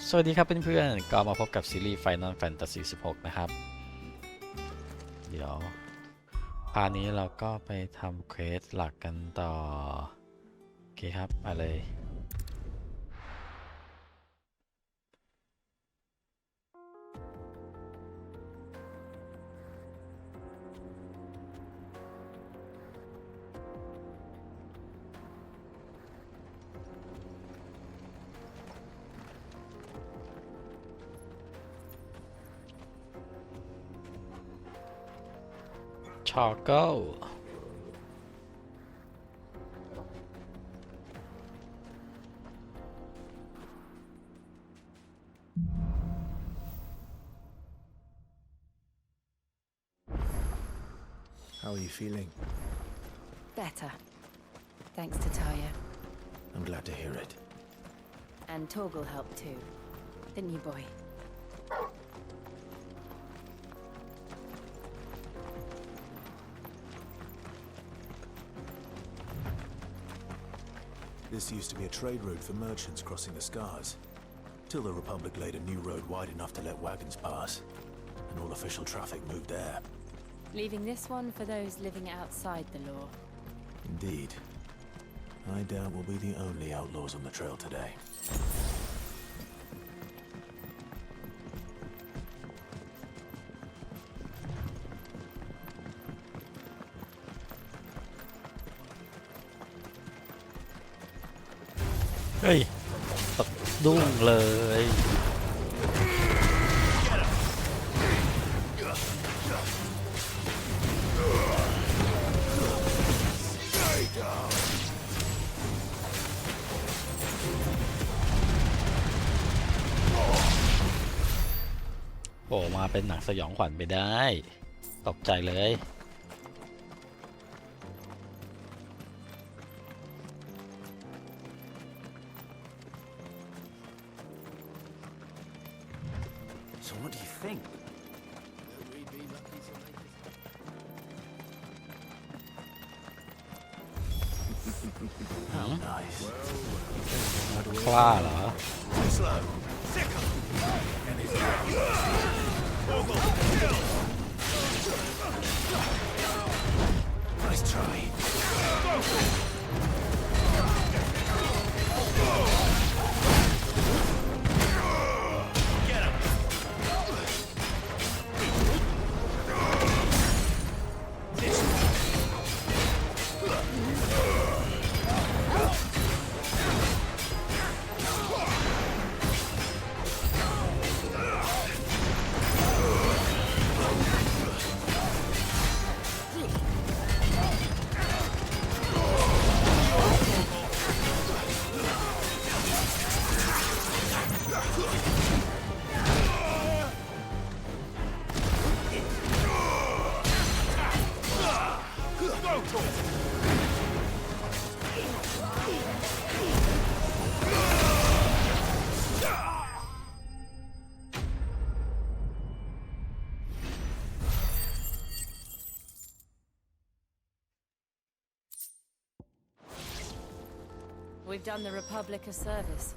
สวัสดีครับเพื่อนๆก็มาพบกับซีรีส์ Final Fantasy 16 นะครับเดี๋ยวพาร์ทนี้เราก็ไปทำเควสหลักกันต่อโอเคครับมาเลยชอเกิล How are you feeling? Better. Thanks to Taya. I'm glad to hear it. And Torgal helped too. Didn't you, boy? This used to be a trade route for merchants crossing the Scars. Till the Republic laid a new road wide enough to let wagons pass. And all official traffic moved there. Leaving this one for those living outside the law. Indeed. I doubt we'll be the only outlaws on the trail today.เฮ้ยตกดุ้งเลย โผล่มาเป็นหนังสยองขวัญไปได้ ตกใจเลย So what do you think? How nice. คล้าเหรอ Slow. Nice try. We've done the Republic a service.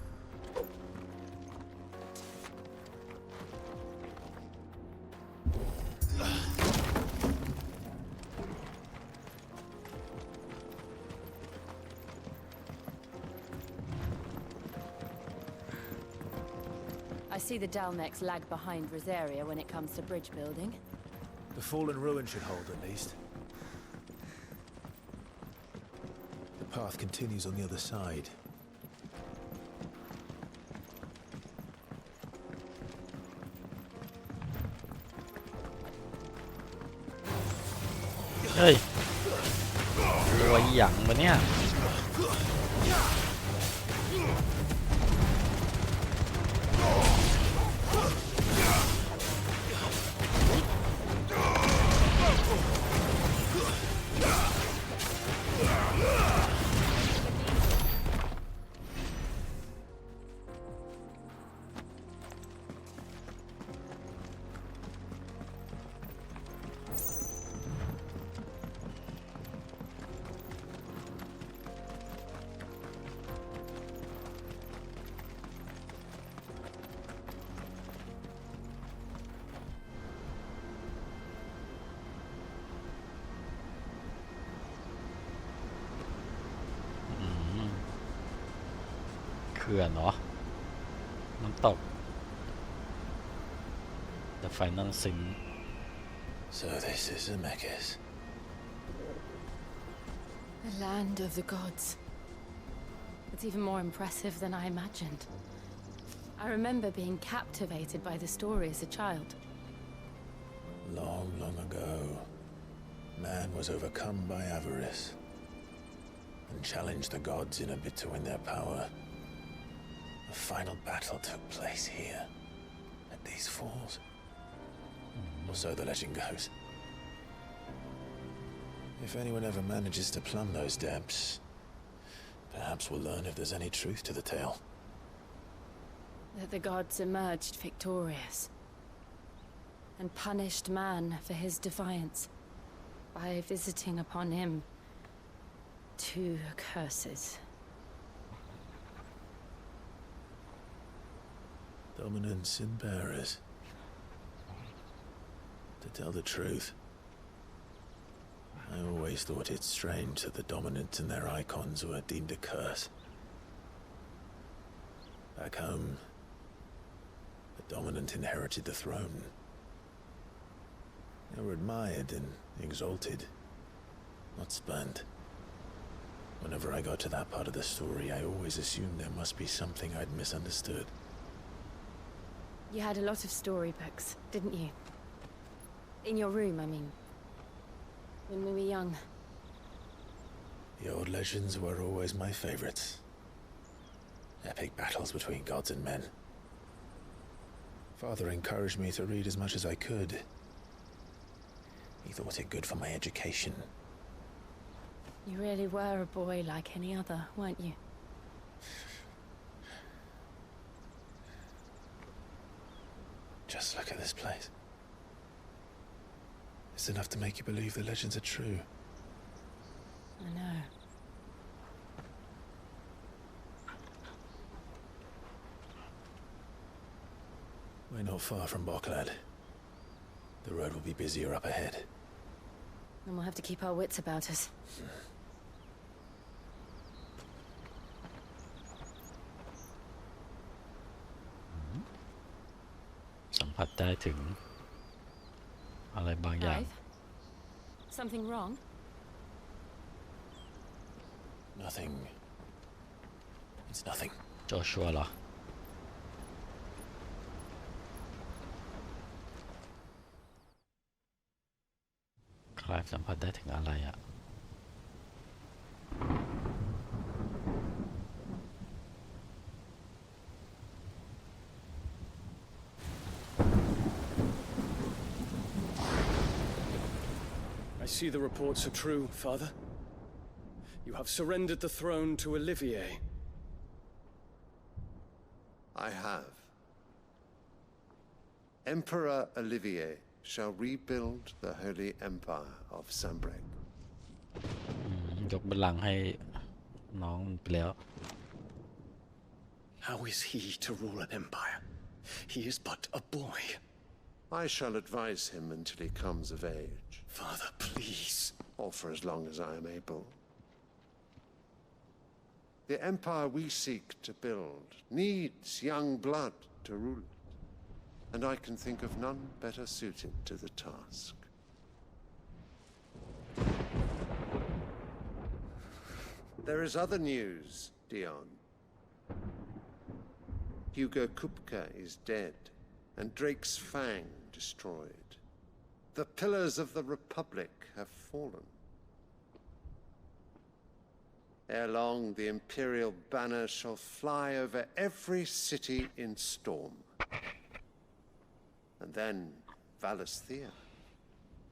I see the Dalmex lag behind Rosaria when it comes to bridge building. The fallen ruin should hold at least. The path continues on the other side. Ê Quay giận mà nha. ขื่อนเนาะน้ำตก The Final Sin So this is Zemeckis. The land of the gods. It's even more impressive than I imagined. I remember being captivated by the story as a child. Long, long ago, man was overcome by avarice and challenged the gods in a bid to win their power. The final battle took place here, at these falls. Or so the legend goes. If anyone ever manages to plumb those depths, perhaps we'll learn if there's any truth to the tale. That the gods emerged victorious and punished man for his defiance by visiting upon him 2 curses. Dominance and bearers. To tell the truth, I always thought it strange that the dominant and their icons were deemed a curse. Back home, the dominant inherited the throne. They were admired and exalted, not spurned. Whenever I got to that part of the story, I always assumed there must be something I'd misunderstood. You had a lot of storybooks, didn't you? In your room, I mean. When we were young. The old legends were always my favorites. Epic battles between gods and men. Father encouraged me to read as much as I could. He thought it good for my education. You really were a boy like any other, weren't you? Just look at this place. It's enough to make you believe the legends are true. I know. We're not far from Boklad. The road will be busier up ahead. And we'll have to keep our wits about us. สัมผัสได้ถึงอะไรบางอย่าง Clive? Something wrong? Nothing. It's nothing. โจชัวเหรอ คลายสัมผัสได้ถึงอะไรอะ I see the reports are true, Father. You have surrendered the throne to Olivier. I have. Emperor Olivier shall rebuild the Holy Empire of Sambrek. ยกบัลลังก์ให้น้องไปแล้ว How is he to rule an empire? He is but a boy. I shall advise him until he comes of age, Father, please. or for as long as I am able. The empire we seek to build needs young blood to rule it, and I can think of none better suited to the task. There is other news, Dion. Hugo Kupka is dead, and Drake's Fang destroyed. The pillars of the Republic have fallen. Ere long, the Imperial banner shall fly over every city in storm. And then, Valisthea.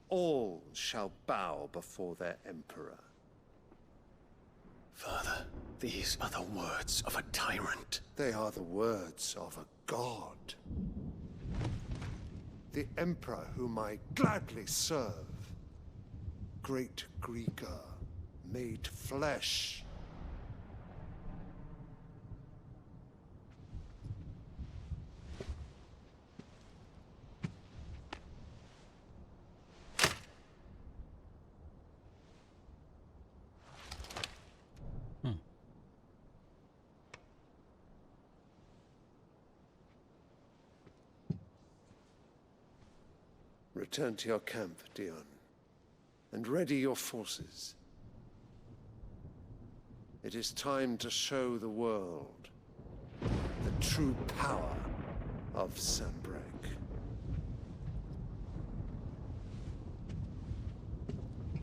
All shall bow before their emperor. Father, these are the words of a tyrant. They are the words of a god. The emperor whom I gladly serve. Great Greeker, made flesh. Return to your camp, Dion, and ready your forces. It is time to show the world the true power of Sanbreque.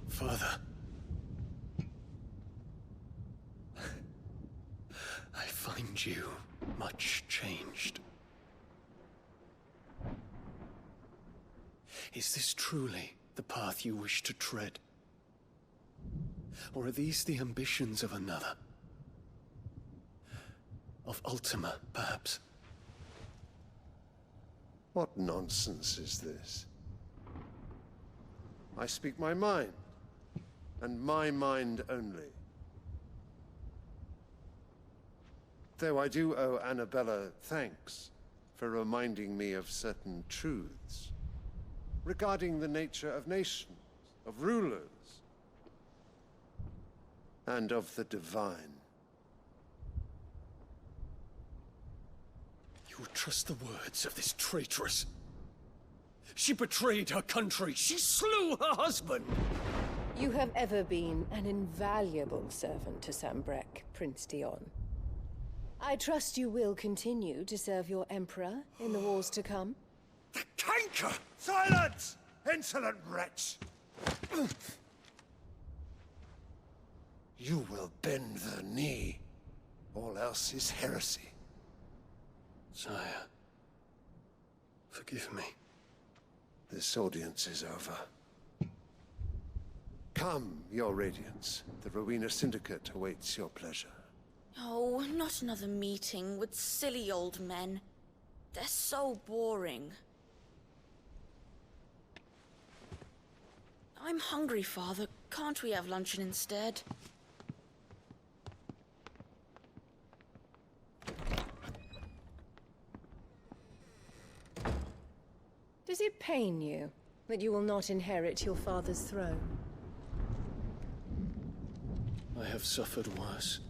Father. I find you much changed. Is this truly the path you wish to tread? Or are these the ambitions of another? Of Ultima, perhaps? What nonsense is this? I speak my mind, and my mind only. Though I do owe Annabella thanks for reminding me of certain truths regarding the nature of nations, of rulers, and of the divine. You would trust the words of this traitress? She betrayed her country. She slew her husband. You have ever been an invaluable servant to Sanbreque, Prince Dion. I trust you will continue to serve your Emperor in the wars to come. The canker! Silence! Insolent wretch! You will bend the knee. All else is heresy. Sire, forgive me. This audience is over. Come, your Radiance. The Rowena Syndicate awaits your pleasure. Oh, not another meeting with silly old men. They're so boring. I'm hungry, Father. Can't we have luncheon instead? Does it pain you that you will not inherit your father's throne? I have suffered worse.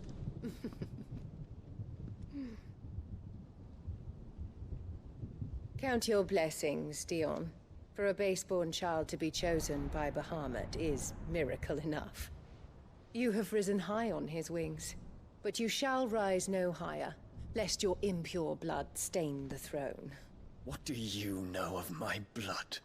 Count your blessings, Dion. For a base-born child to be chosen by Bahamut is miracle enough. You have risen high on his wings, but you shall rise no higher, lest your impure blood stain the throne. What do you know of my blood?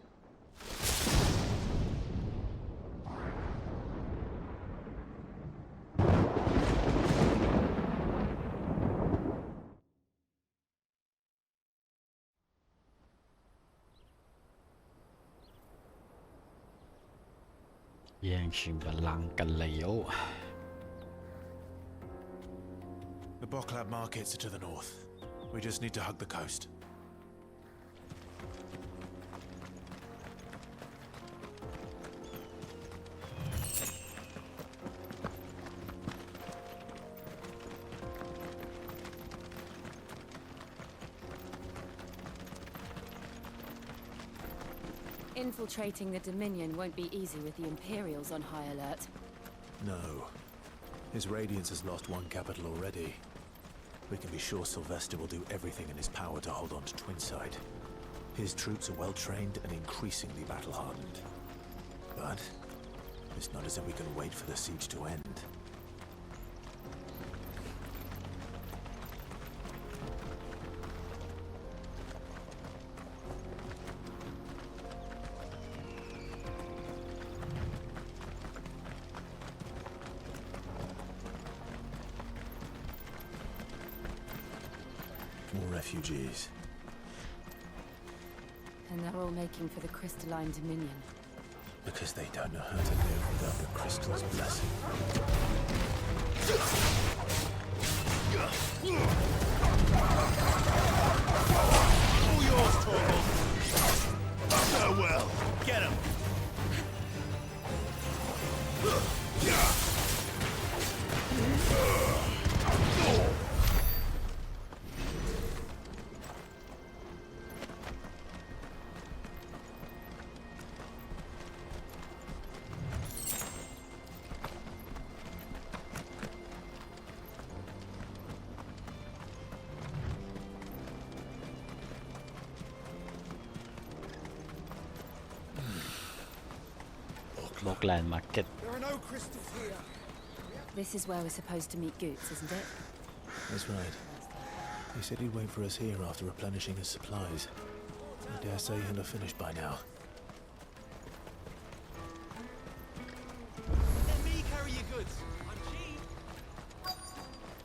The Boklab markets are to the north. We just need to hug the coast. Infiltrating the Dominion won't be easy with the Imperials on high alert. No. His Radiance has lost one capital already. We can be sure Sylvester will do everything in his power to hold on to Twinside. His troops are well-trained and increasingly battle-hardened. But it's not as if we can wait for the siege to end. More refugees. And they're all making for the Crystalline Dominion. Because they don't know how to live without the crystal's blessing. All yours, Torvald. Farewell. Get him. Smokeland Market There are no crystals here. This is where we're supposed to meet Goots, isn't it? That's right. He said he'd wait for us here after replenishing his supplies. I dare say he'll have finished by now. Let me carry your goods. I'm cheap.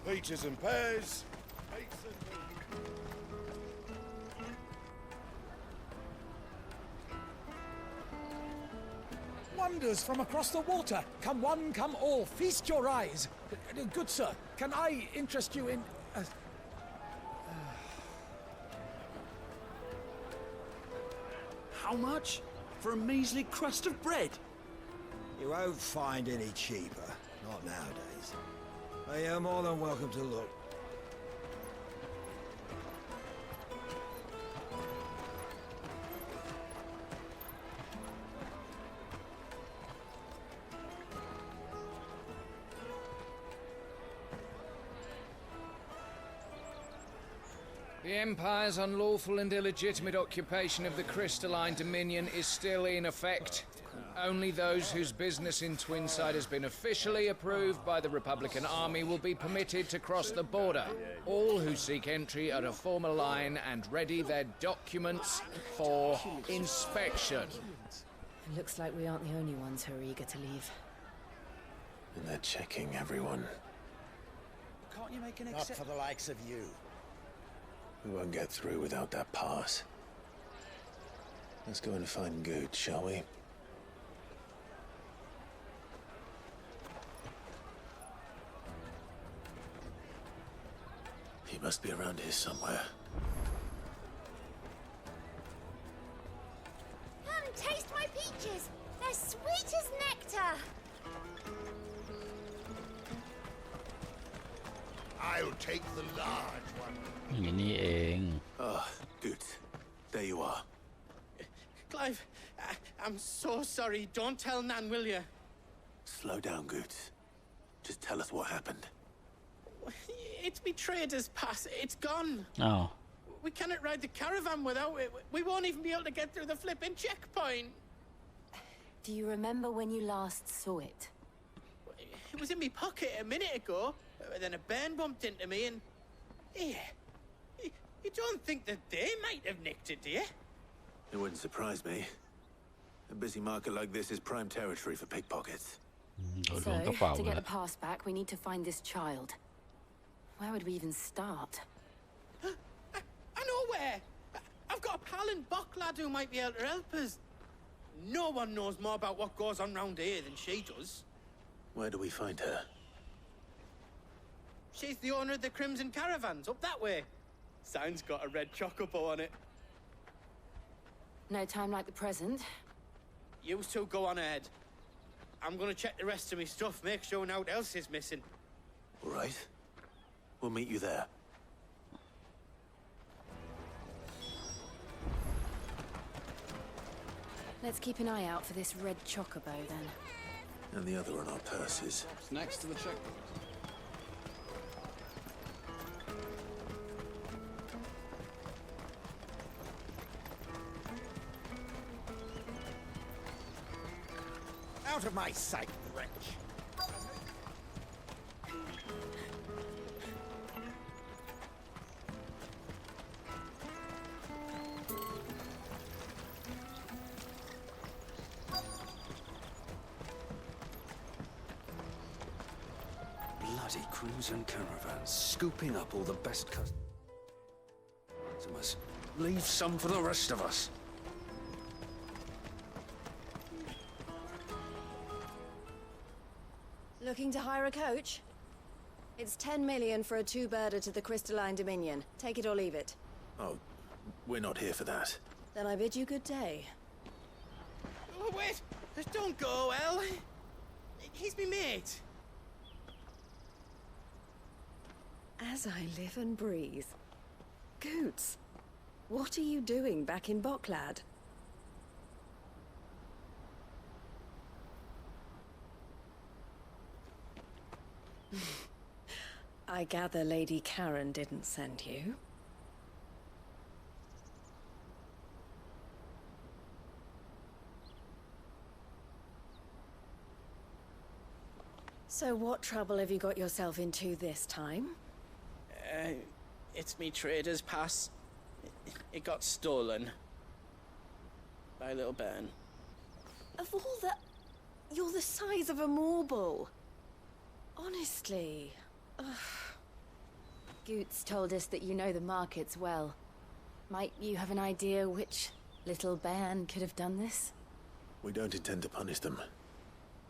Peaches and pears. Wonders from across the water. Come one, come all. Feast your eyes. Good sir, can I interest you in... How much? For a measly crust of bread? You won't find any cheaper. Not nowadays. But you're more than welcome to look. The Empire's unlawful and illegitimate occupation of the Crystalline Dominion is still in effect. Only those whose business in Twinside has been officially approved by the Republican Army will be permitted to cross the border. All who seek entry are to form a line and ready their documents for inspection. It looks like we aren't the only ones who are eager to leave. And they're checking everyone. Can't you make an Not for the likes of you. We won't get through without that pass. Let's go and find Good, shall we? He must be around here somewhere. Come, taste my peaches. They're sweet as nectar. I'll take the large one. อย่างนี้เอง Ah, good. There you are. Clive, I'm so sorry. Don't tell Nan, will you? Slow down, Goots. Just tell us what happened. It's me trader's pass. It's gone. อ้าว We cannot ride the caravan without it. We won't even be able to get through the flipping checkpoint. Do you remember when you last saw it? It was in my pocket a minute ago. Then a bairn bumped into me and... Yeah. You don't think that they might have nicked it, do you? It wouldn't surprise me. A busy market like this is prime territory for pickpockets. โดนล้วงกระเป๋า To เล get ย the pass back, we need to find this child. Where would we even start? I know where. I've got a pal in Bock lad who might be able to help us. No one knows more about what goes on round here than she does. Where do we find her? She's the owner of the Crimson Caravans, up that way. Sign's got a red chocobo on it. No time like the present. You two go on ahead. I'm gonna check the rest of my stuff, make sure nothing else is missing. All right. We'll meet you there. Let's keep an eye out for this red chocobo then. And the other on our purses. Next to the checkpoint. Out of my sight, wretch. Bloody Crimson Caravans, scooping up all the best customers. Leave some for the rest of us. Looking to hire a coach? It's 10 million for a two-birder to the Crystalline Dominion. Take it or leave it. Oh, we're not here for that. Then I bid you good day. Oh, wait! Don't go, El. He's me mate. As I live and breathe. Goots, what are you doing back in Bocklad? I gather Lady Karen didn't send you. So what trouble have you got yourself into this time? It's me trader's pass. It got stolen. By little Ben. Of all the... You're the size of a marble. Honestly. Ugh. Goots told us that you know the markets well. Might you have an idea which little bairn could have done this? We don't intend to punish them.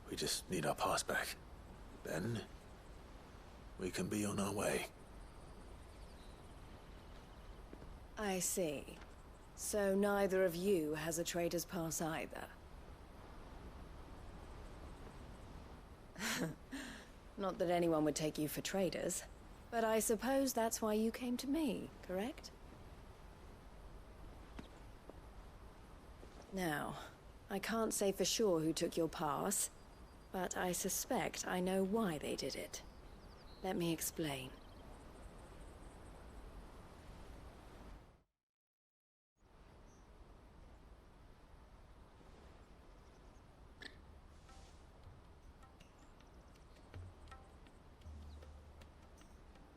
We just need our pass back. Then, we can be on our way. I see. So neither of you has a trader's pass either. Not that anyone would take you for traders, but I suppose that's why you came to me, correct? Now, I can't say for sure who took your pass, but I suspect I know why they did it. Let me explain.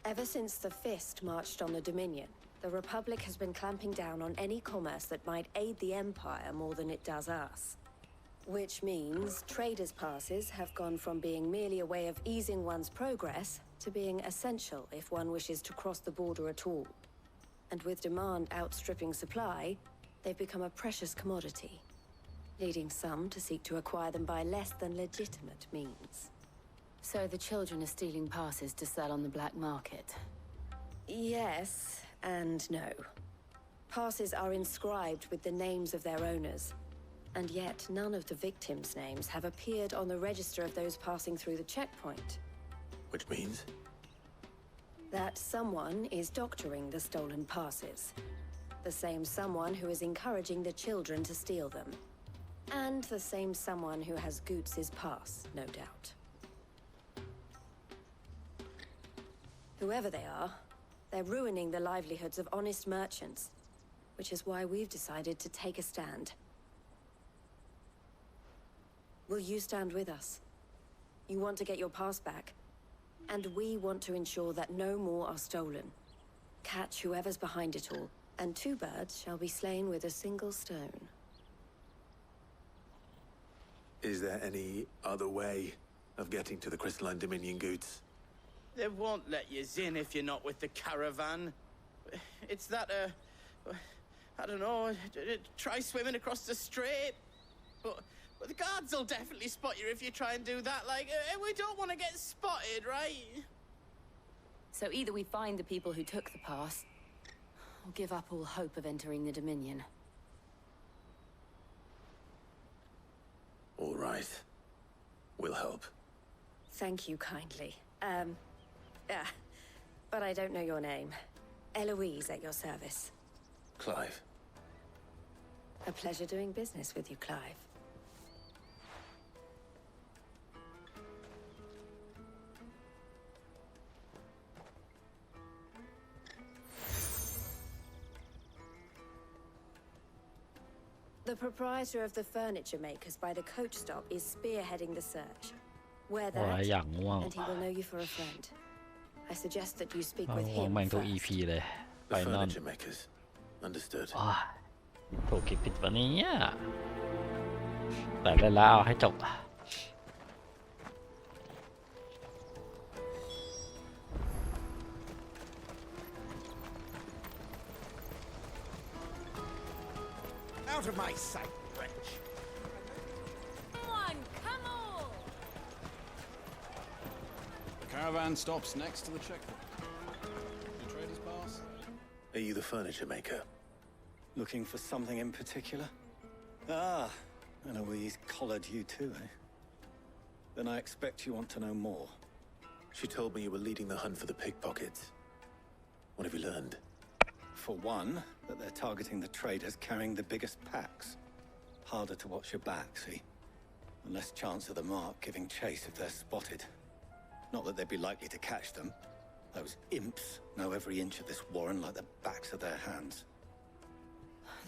Ever since the Fist marched on the Dominion, the Republic has been clamping down on any commerce that might aid the Empire more than it does us. Which means traders' passes have gone from being merely a way of easing one's progress to being essential if one wishes to cross the border at all. And with demand outstripping supply, they've become a precious commodity, leading some to seek to acquire them by less than legitimate means. So the children are stealing passes to sell on the black market? Yes and no. Passes are inscribed with the names of their owners, and yet none of the victims' names have appeared on the register of those passing through the checkpoint. Which means? That someone is doctoring the stolen passes. The same someone who is encouraging the children to steal them. And the same someone who has Goots' pass, no doubt. Whoever they are, they're ruining the livelihoods of honest merchants, which is why we've decided to take a stand. Will you stand with us? You want to get your pass back, and we want to ensure that no more are stolen. Catch whoever's behind it all, and 2 birds shall be slain with a single stone. Is there any other way of getting to the Crystalline Dominion Goots? They won't let you in if you're not with the caravan. It's that, I don't know, try swimming across the strait. But the guards will definitely spot you if you try and do that. Like, we don't want to get spotted, right? So either we find the people who took the pass, or give up all hope of entering the Dominion. All right. We'll help. Thank you kindly. But I don't know your name. Eloise at your service. Clive. A pleasure doing business with you, Clive. The proprietor of the furniture makers by the coach stop is spearheading the search. Wear that, ว่าอย่างง่วง and he will know you for a friend. I suggest that you speak ง่ with วง him แม่งทุก first. EP เลยไฟ The นอล furniture makers. Understood. ถูกคิดผิดวันนี้แต่เล่นแล้วเอาให้จบ Out of my sight, wretch! Come on, come on! The caravan stops next to the checkpoint. Your trader's pass? Are you the furniture maker? Looking for something in particular? Ah, Eloise collared you too, eh? Then I expect you want to know more. She told me you were leading the hunt for the pickpockets. What have you learned? For one, that they're targeting the traders carrying the biggest packs. Harder to watch your back, see? And less chance of the mark giving chase if they're spotted. Not that they'd be likely to catch them. Those imps know every inch of this warren like the backs of their hands.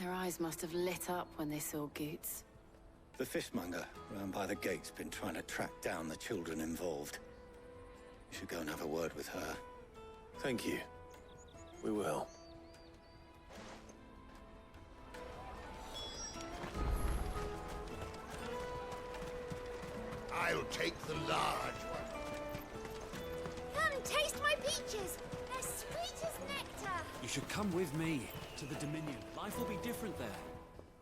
Their eyes must have lit up when they saw Goots. The fishmonger round by the gate's been trying to track down the children involved. You should go and have a word with her. Thank you. We will. I'll take the large one. Come, taste my peaches. They're sweet as nectar. You should come with me to the Dominion. Life will be different there.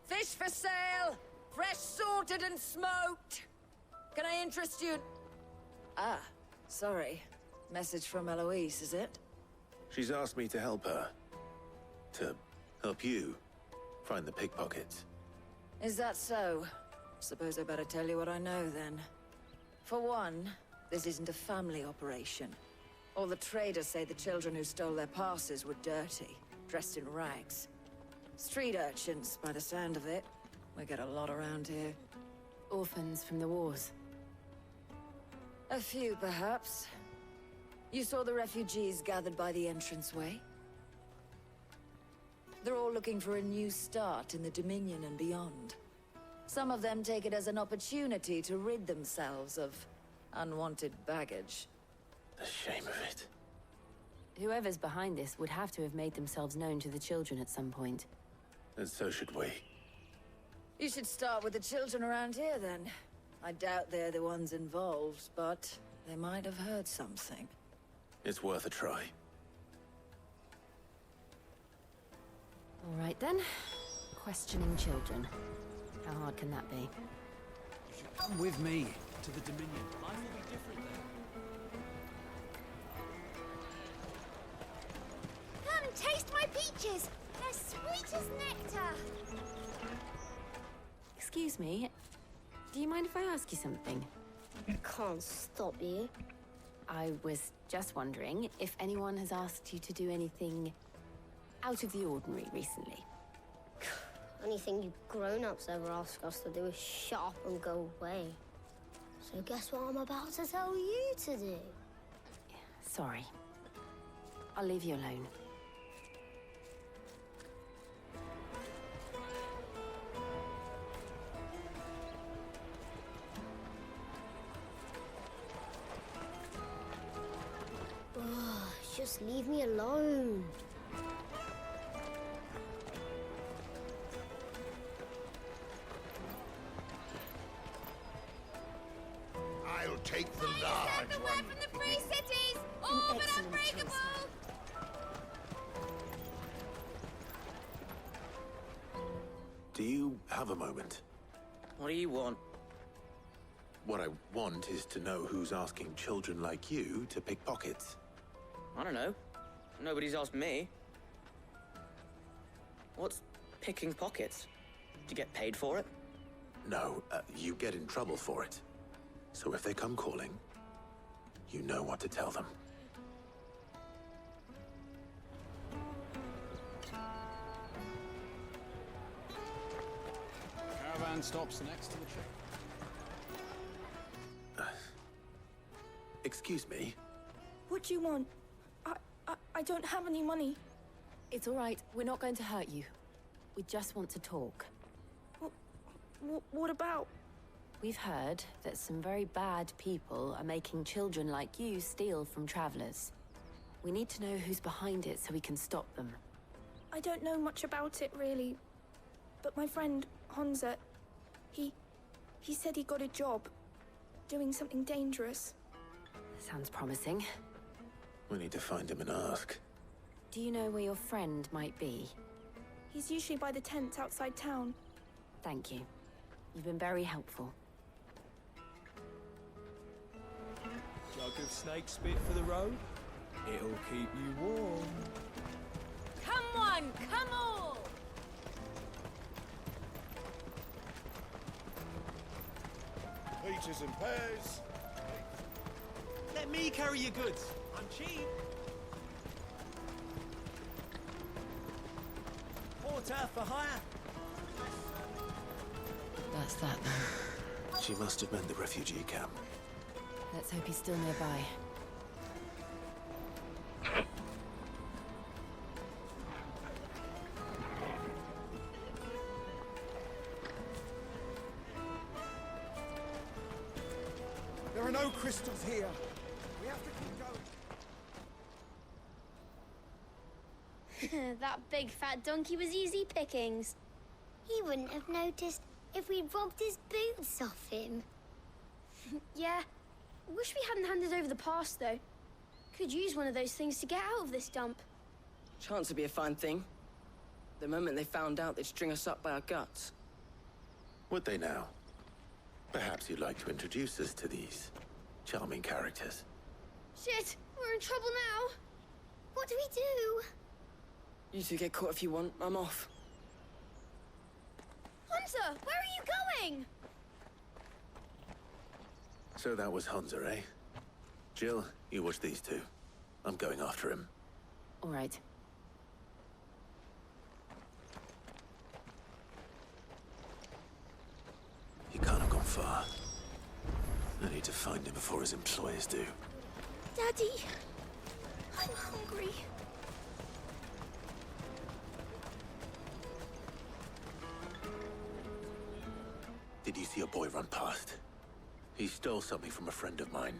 Fish for sale! Fresh sorted and smoked! Can I interest you? Ah, sorry. Message from Eloise, is it? She's asked me to help her. To help you find the pickpockets. Is that so? Suppose I better tell you what I know, then. For one, this isn't a family operation. All the traders say the children who stole their passes were dirty, dressed in rags. Street urchins, by the sound of it. We get a lot around here. Orphans from the wars. A few, perhaps. You saw the refugees gathered by the entranceway? They're all looking for a new start in the Dominion and beyond. Some of them take it as an opportunity to rid themselves of unwanted baggage. The shame of it. Whoever's behind this would have to have made themselves known to the children at some point. And so should we. You should start with the children around here, then. I doubt they're the ones involved, but they might have heard something. It's worth a try. All right, then. Questioning children. How hard can that be? You should come with me to the Dominion. Life will be different there. Come, taste my peaches. They're sweet as nectar. Excuse me. Do you mind if I ask you something? Can't stop you. I was just wondering if anyone has asked you to do anything out of the ordinary recently. Anything you grown-ups ever ask us to do is shut up and go away. So guess what I'm about to tell you to do? Sorry. I'll leave you alone. Just leave me alone. I'll take the large the one. word from the free cities! All but unbreakable! Do you have a moment? What do you want? What I want is to know who's asking children like you to pick pockets. I don't know. Nobody's asked me. What's picking pockets? Do you get paid for it? No, you get in trouble for it. So if they come calling, you know what to tell them. Caravan stops next to the check. Excuse me? What do you want? I don't have any money. It's all right. We're not going to hurt you. We just want to talk. What about? We've heard that some very bad people are making children like you steal from travelers. We need to know who's behind it so we can stop them. I don't know much about it, really. But my friend, Honza, he said he got a job doing something dangerous. Sounds promising. We need to find him and ask. Do you know where your friend might be? He's usually by the tents outside town. Thank you. You've been very helpful. Jug of snake spit for the road? It'll keep you warm. Come one, come all! Peaches and pears. Let me carry your goods. I'm cheap. Porter for hire. That's that then. She must have meant the refugee camp. Let's hope he's still nearby. There are no crystals here. We have to keep going. That big fat donkey was easy pickings. He wouldn't have noticed if we'd robbed his boots off him. Yeah. Wish we hadn't handed over the pass, though. Could use one of those things to get out of this dump. Chance would be a fine thing. The moment they found out, they'd string us up by our guts. Would they now? Perhaps you'd like to introduce us to these charming characters. Shit! We're in trouble now! What do we do? You two get caught if you want. I'm off. Hunter! Where are you going? So that was Hunter, eh? Jill, you watch these two. I'm going after him. All right. He can't have gone far. I need to find him before his employers do. Daddy! I'm hungry. Did you see a boy run past? He stole something from a friend of mine.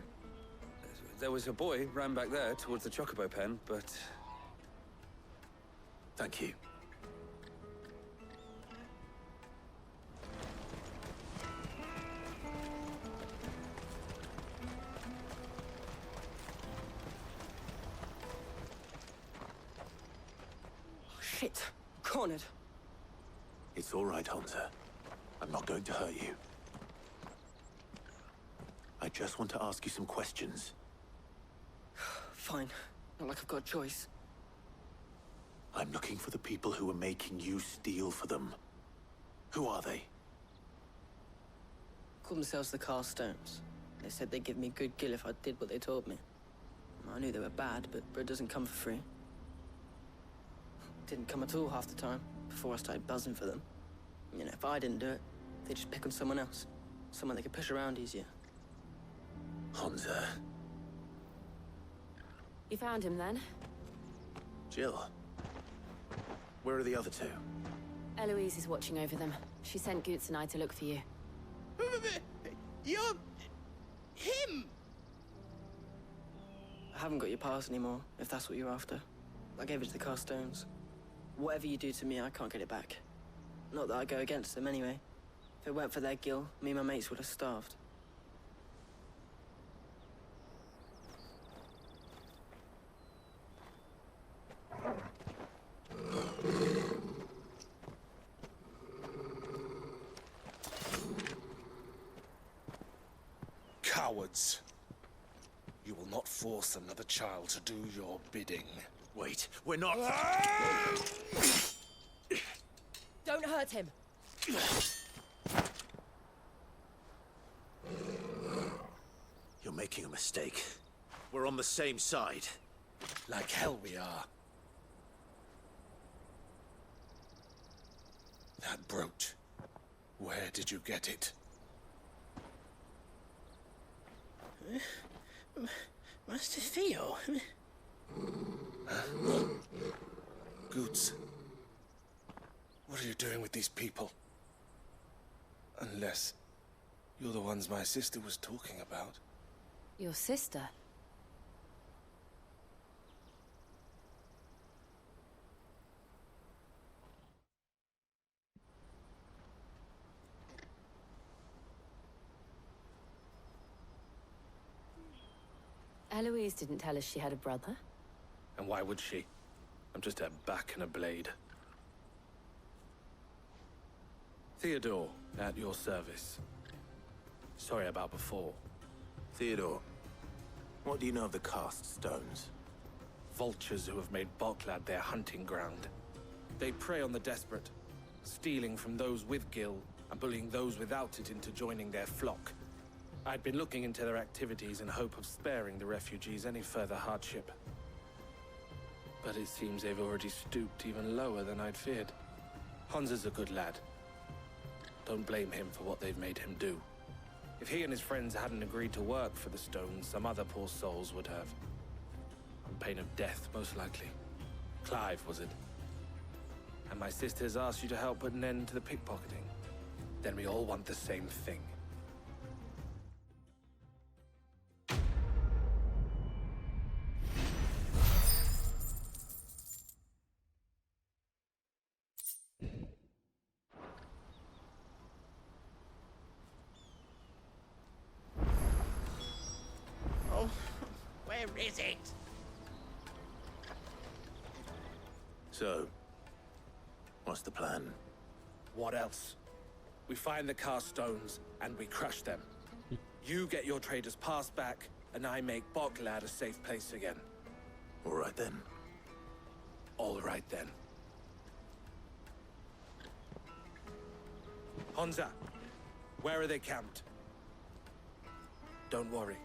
There was a boy ran back there towards the chocobo pen, but... Thank you. Oh, shit. Cornered. It's all right, Hunter. I'm not going to hurt you. I just want to ask you some questions. Fine. Not like I've got a choice. I'm looking for the people who are making you steal for them. Who are they? Call themselves the Carstones. They said they'd give me good gill if I did what they told me. I knew they were bad, but bread doesn't come for free. Didn't come at all half the time, before I started buzzing for them. You know, if I didn't do it, they'd just pick on someone else. Someone they could push around easier. Hunter. You found him then? Jill. Where are the other two? Eloise is watching over them. She sent Goots and I to look for you. You're... him! I haven't got your pass anymore, if that's what you're after. I gave it to the Carstones. Whatever you do to me, I can't get it back. Not that I go against them anyway. If it weren't for their gill, me and my mates would have starved. Cowards. You will not force another child to do your bidding. Wait, we're not... Don't hurt him! You're making a mistake. We're on the same side. Like hell we are. That brooch. Where did you get it? Master Theo? Goots. What are you doing with these people? Unless you're the ones my sister was talking about. Your sister? Eloise didn't tell us she had a brother. And why would she? I'm just a back and a blade. Theodore, at your service. Sorry about before. Theodore, what do you know of the Cast Stones? Vultures who have made Boklad their hunting ground. They prey on the desperate, stealing from those with gil and bullying those without it into joining their flock. I'd been looking into their activities in hope of sparing the refugees any further hardship. But it seems they've already stooped even lower than I'd feared. Hansa's a good lad. Don't blame him for what they've made him do. If he and his friends hadn't agreed to work for the Stones, some other poor souls would have. On pain of death, most likely. Clive, was it? And my sisters asked you to help put an end to the pickpocketing. Then we all want the same thing. is it? So, what's the plan? What else? We find the cast stones and we crush them. You get your traders' pass back, and I make Boklad a safe place again. All right then. All right then. Honza, where are they camped? Don't worry.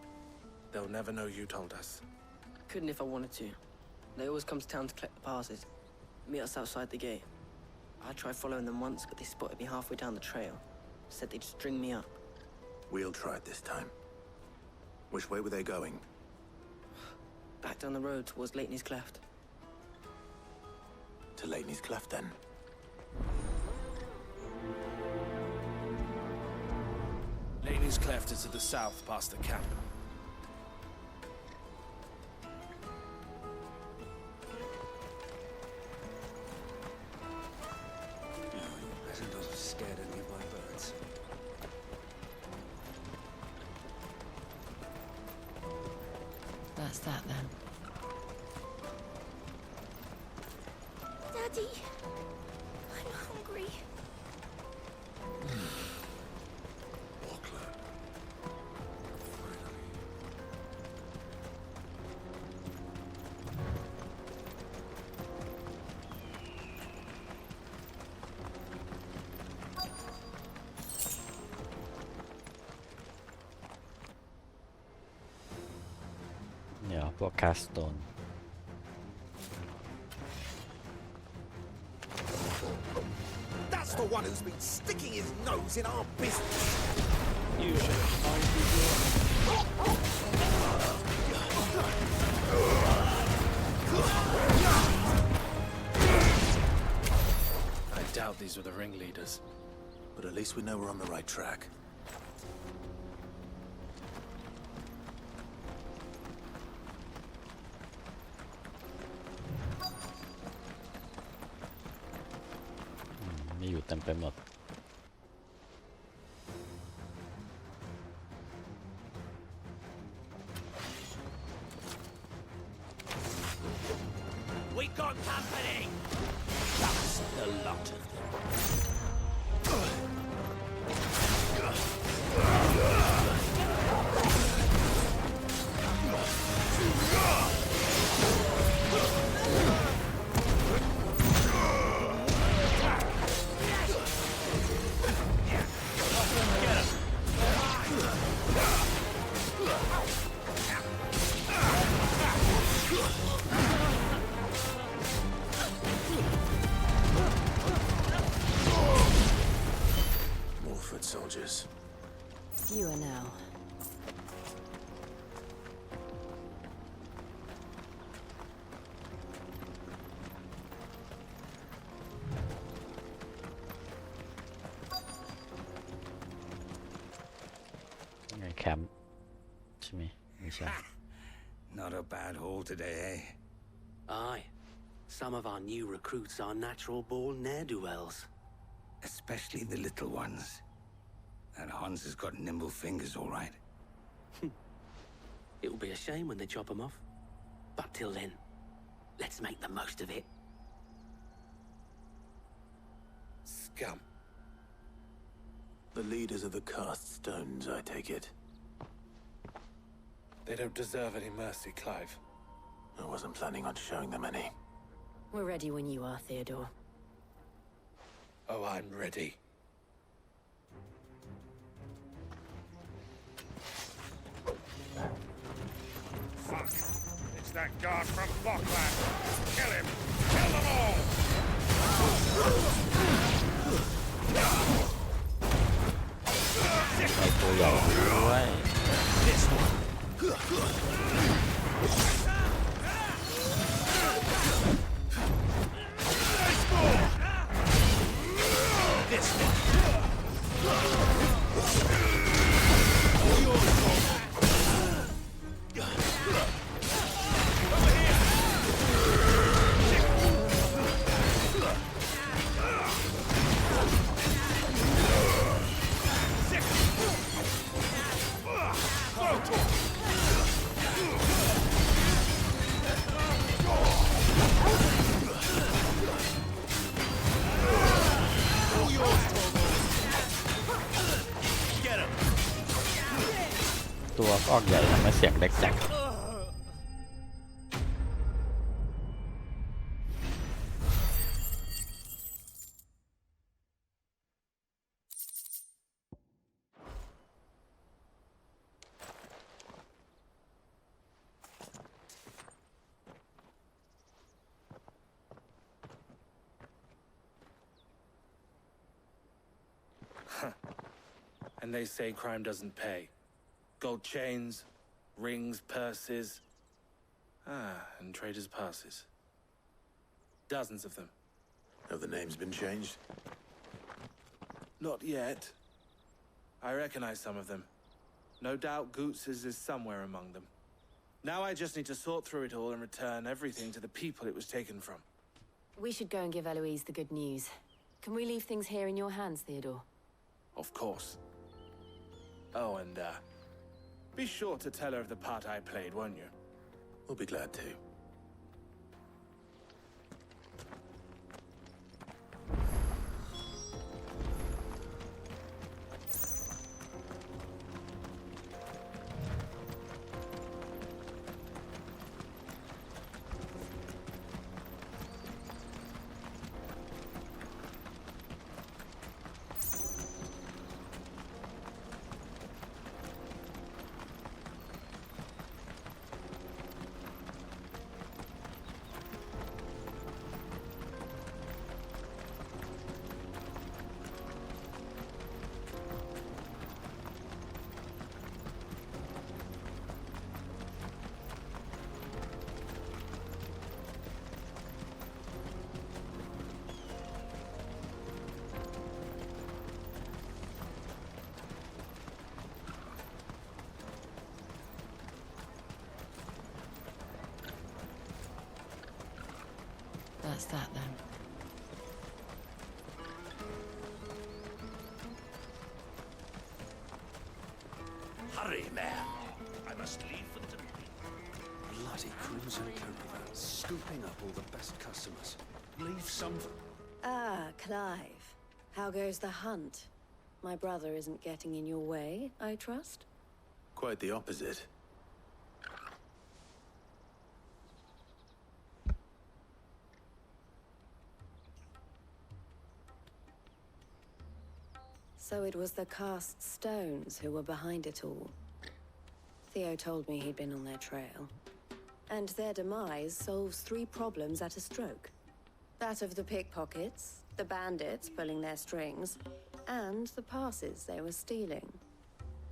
They'll never know you told us. Couldn't if I wanted to. They always come to town to collect the passes. Meet us outside the gate. I tried following them once, but they spotted me halfway down the trail. Said they'd string me up. We'll try it this time. Which way were they going? Back down the road towards Leitney's Cleft. To Leitney's Cleft, then. Laney's Cleft is to the south, past the camp. Hasn't scared any of my birds. That's that then. Daddy, I'm hungry. Yeah, พวกคาสโตน That's the one who's been sticking his nose in our business. You should have told me I doubt these were the ringleaders. But at least we know we're on the right track.มีอยู่เต็มไปหมด We got company. That's the lot of them. More foot soldiers. Fewer now. Camp ใช่ไหมไม่ใช่ Not a bad haul today, eh? Aye. Some of our new recruits are natural-born ne'er-do-wells. Especially the little ones. That Hans has got nimble fingers, all right. It will be a shame when they chop them off. But till then, let's make the most of it. Scum. The leaders of the cast stones, I take it. They don't deserve any mercy, Clive. I wasn't planning on showing them any. We're ready when you are, Theodore. Oh, I'm ready. Fuck. It's that guard from Bockland. Kill him. Kill them all. This one. This one. ตัวก็ออกใหญ่ทำไมเสียงเล็กจัง And they say crime doesn't pay. Gold chains, rings, purses. And traders' passes. Dozens of them. Have the names been changed? Not yet. I recognize some of them. No doubt Goots's is somewhere among them. Now I just need to sort through it all and return everything to the people it was taken from. We should go and give Eloise the good news. Can we leave things here in your hands, Theodore? Of course. Oh, and, be sure to tell her of the part I played, won't you? We'll be glad to. That's that then. Hurry, man. I must leave for the Bloody crimson caravan, scooping up all the best customers. Leave some. Ah, Clive. How goes the hunt? My brother isn't getting in your way, I trust? Quite the opposite. So it was the cast stones who were behind it all. Theo told me he'd been on their trail. And their demise solves 3 problems at a stroke. That of the pickpockets, the bandits pulling their strings, and the passes they were stealing.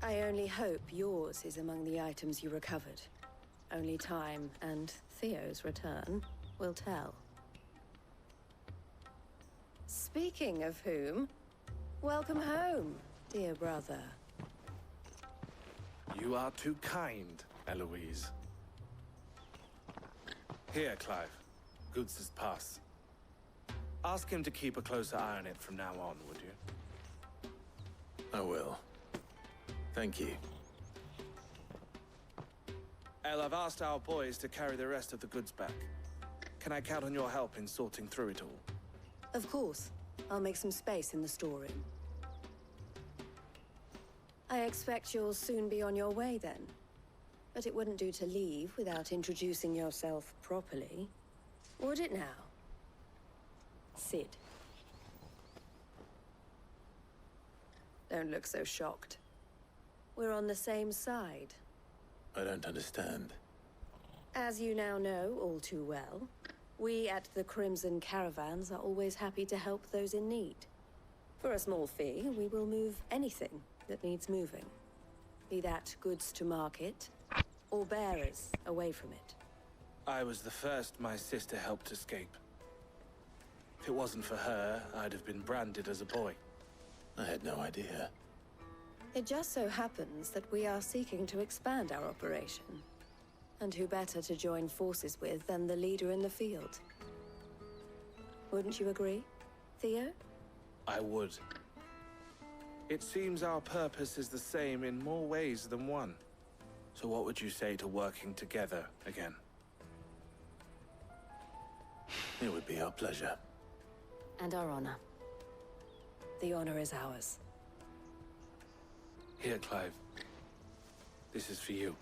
I only hope yours is among the items you recovered. Only time and Theo's return will tell. Speaking of whom, welcome home, dear brother. You are too kind, Eloise. Here, Clive. Goots's pass. Ask him to keep a closer eye on it from now on, would you? I will. Thank you. El, I've asked our boys to carry the rest of the goods back. Can I count on your help in sorting through it all? Of course. I'll make some space in the storeroom. I expect you'll soon be on your way then. But it wouldn't do to leave without introducing yourself properly. Would it now? Sid. Don't look so shocked. We're on the same side. I don't understand. As you now know all too well, we at the Crimson Caravans are always happy to help those in need. For a small fee, we will move anything that needs moving. Be that goods to market, or bearers away from it. I was the first my sister helped escape. If it wasn't for her, I'd have been branded as a boy. I had no idea. It just so happens that we are seeking to expand our operation. And who better to join forces with than the leader in the field? Wouldn't you agree, Theo? I would. It seems our purpose is the same in more ways than one. So what would you say to working together again? It would be our pleasure. And our honor. The honor is ours. Here, Clive. This is for you.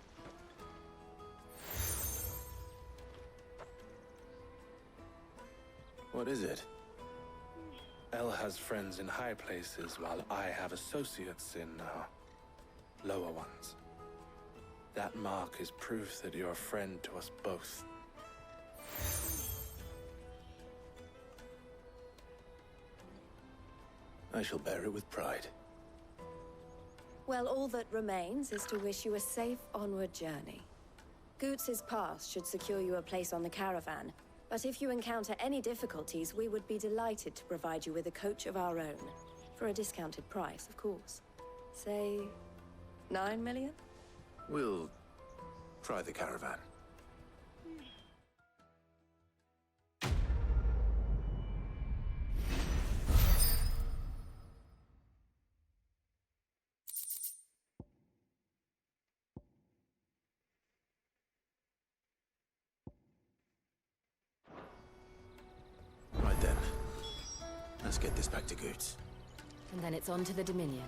What is it? El has friends in high places, while I have associates in, lower ones. That mark is proof that you're a friend to us both. I shall bear it with pride. Well, all that remains is to wish you a safe onward journey. Goots's past should secure you a place on the caravan, but if you encounter any difficulties, we would be delighted to provide you with a coach of our own. For a discounted price, of course. Say, 9 million? We'll try the caravan. Right then. Let's get this back to Goots. And then it's on to the Dominion.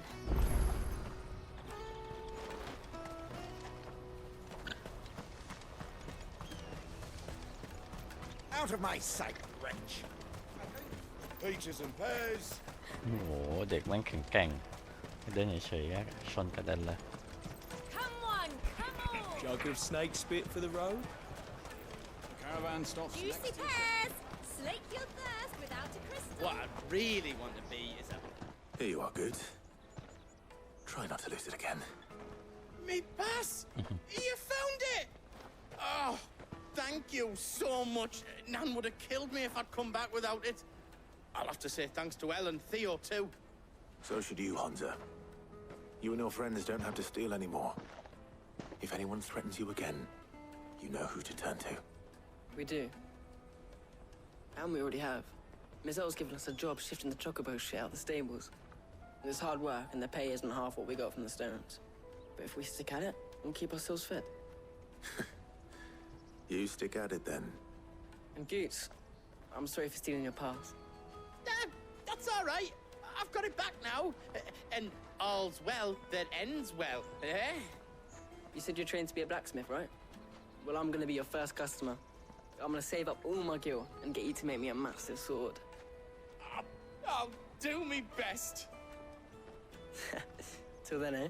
Out of my sight, wretch! Peaches and pears. โอ้โหเด็กมันแข็งแกร่งเดินเฉยๆก็ชนกระเด็นเลย Come on, come on! Jug of snake spit for the road. The caravan stops next Juicy to the pears! Slake your thirst without a crystal. What I really want to be is a... Here you are, Goots. Try not to lose it again. Me pass! You found it! Oh, thank you so much. Nan would have killed me if I'd come back without it. I'll have to say thanks to Elle and Theo, too. So should you, Hansa. You and your friends don't have to steal anymore. If anyone threatens you again, you know who to turn to. We do. And we already have. Miss L's given us a job shifting the chocobo shit out of the stables. It's hard work, and the pay isn't half what we got from the Stones. But if we stick at it, we'll keep ourselves fit. You stick at it then. And Goots, I'm sorry for stealing your pass. That's all right. I've got it back now. And all's well that ends well, eh? You said you're trained to be a blacksmith, right? Well, I'm gonna be your first customer. I'm gonna save up all my gil and get you to make me a massive sword. I'll do me best. Till then, eh?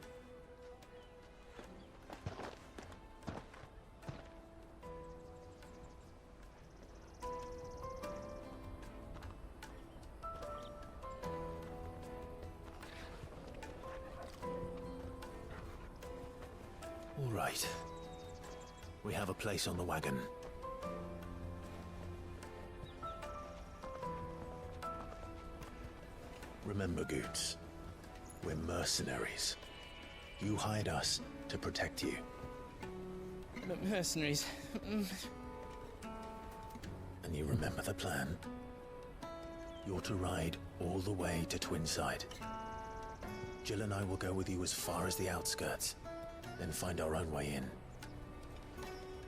All right. We have a place on the wagon. Remember, Goots, we're mercenaries. You hired us to protect you. Mercenaries. And you remember the plan? You're to ride all the way to Twinside. Jill and I will go with you as far as the outskirts, then find our own way in.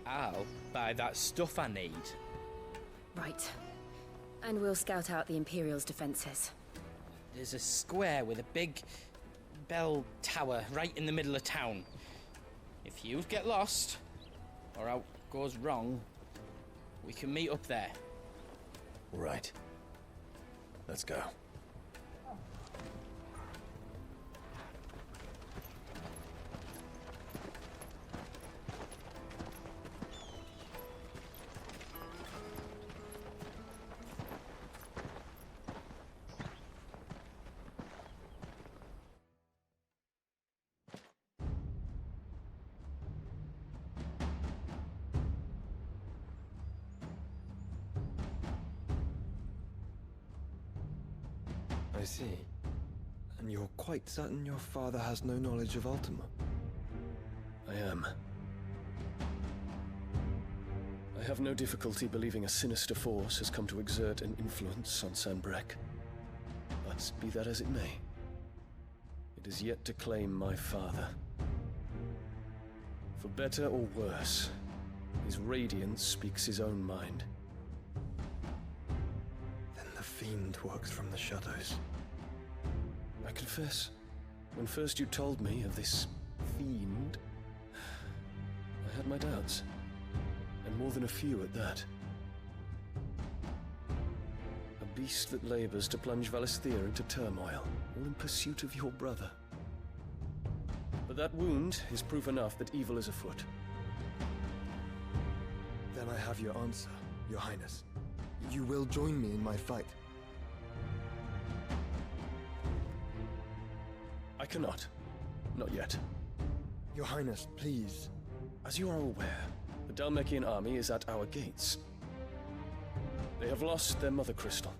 I'll buy that stuff I need. Right. And we'll scout out the Imperial's defenses. There's a square with a big bell tower right in the middle of town. If you get lost, or out goes wrong, we can meet up there. All right. Let's go. I see. And you're quite certain your father has no knowledge of Ultima? I am. I have no difficulty believing a sinister force has come to exert an influence on Sanbreque. But be that as it may, it is yet to claim my father. For better or worse, his radiance speaks his own mind. Then the fiend works from the shadows. I confess, when first you told me of this fiend, I had my doubts. And more than a few at that. A beast that labors to plunge Valisthea into turmoil, all in pursuit of your brother. But that wound is proof enough that evil is afoot. Then I have your answer, Your Highness. You will join me in my fight. I cannot. Not yet. Your Highness, please. As you are aware, the Dhalmekian army is at our gates. They have lost their mother crystal,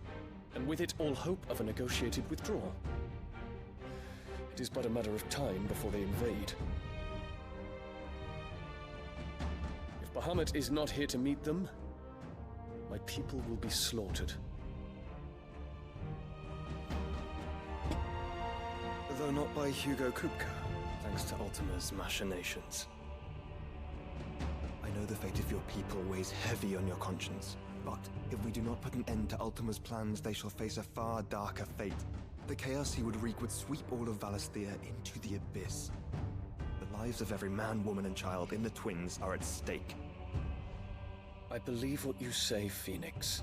and with it all hope of a negotiated withdrawal. It is but a matter of time before they invade. If Bahamut is not here to meet them, my people will be slaughtered. Though not by Hugo Kupka, thanks to Ultima's machinations. I know the fate of your people weighs heavy on your conscience, but if we do not put an end to Ultima's plans, they shall face a far darker fate. The chaos he would wreak would sweep all of Valisthea into the abyss. The lives of every man, woman, and child in the Twins are at stake. I believe what you say, Phoenix.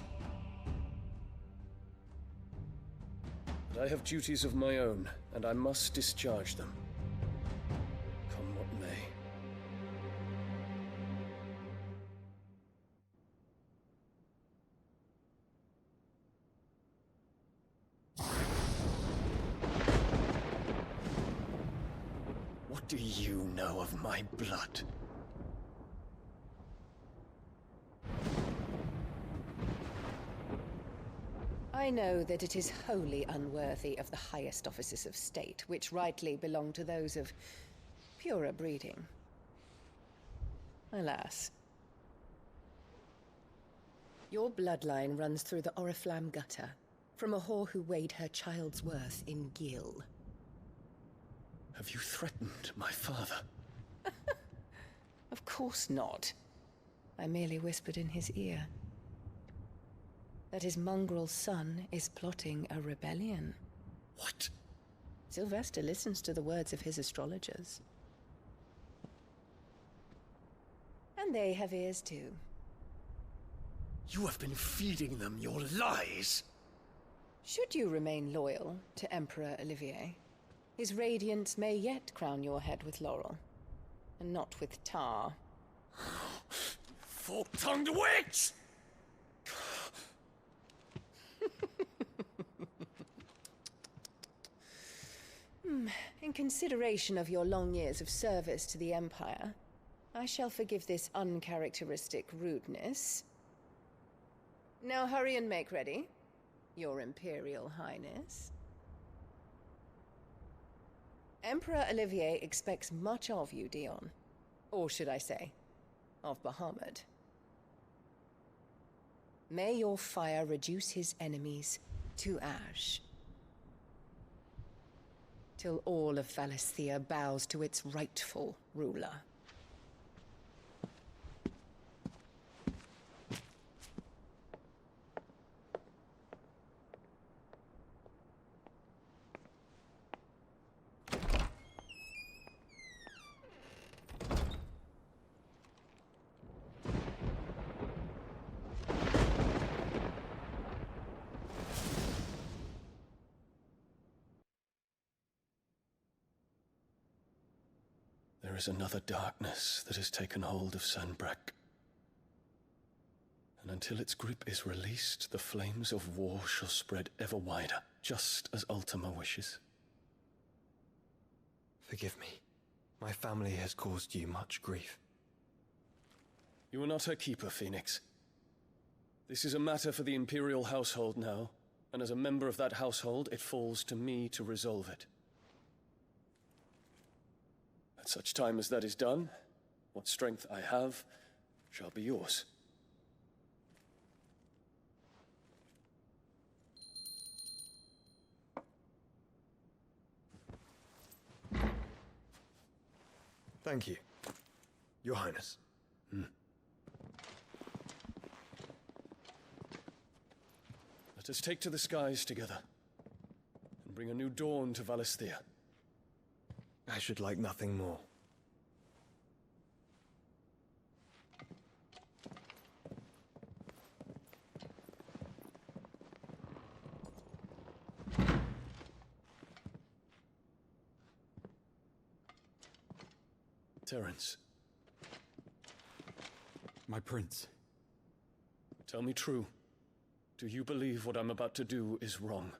But I have duties of my own, and I must discharge them. Come what may. What do you know of my blood? I know that it is wholly unworthy of the highest offices of state, which rightly belong to those of purer breeding. Alas. Your bloodline runs through the Oriflamme gutter, from a whore who weighed her child's worth in gil. Have you threatened my father? Of course not. I merely whispered in his ear that his mongrel son is plotting a rebellion. What? Sylvester listens to the words of his astrologers. And they have ears too. You have been feeding them your lies! Should you remain loyal to Emperor Olivier, his radiance may yet crown your head with laurel, and not with tar. Fork-tongued witch! In consideration of your long years of service to the Empire, I shall forgive this uncharacteristic rudeness. Now hurry and make ready, Your Imperial Highness. Emperor Olivier expects much of you, Dion. Or should I say, of Bahamut. May your fire reduce his enemies to ash, till all of Valisthea bows to its rightful ruler. There is another darkness that has taken hold of Sanbreque. And until its grip is released, the flames of war shall spread ever wider, just as Ultima wishes. Forgive me. My family has caused you much grief. You are not her keeper, Phoenix. This is a matter for the Imperial household now, and as a member of that household, it falls to me to resolve it. At such time as that is done, what strength I have shall be yours. Thank you, Your Highness. Let us take to the skies together, and bring a new dawn to Valisthea. I should like nothing more. Terence, My prince. tell me true. Do you believe what I'm about to do is wrong?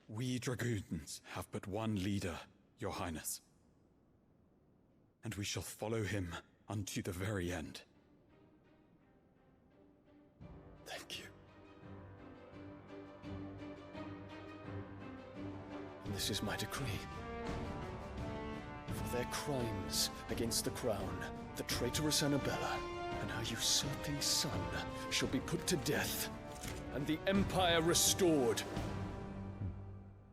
We dragoons have but one leader, Your Highness. And we shall follow him unto the very end. Thank you. And this is my decree. For their crimes against the crown, the traitorous Annabella and her usurping son shall be put to death, and the Empire restored.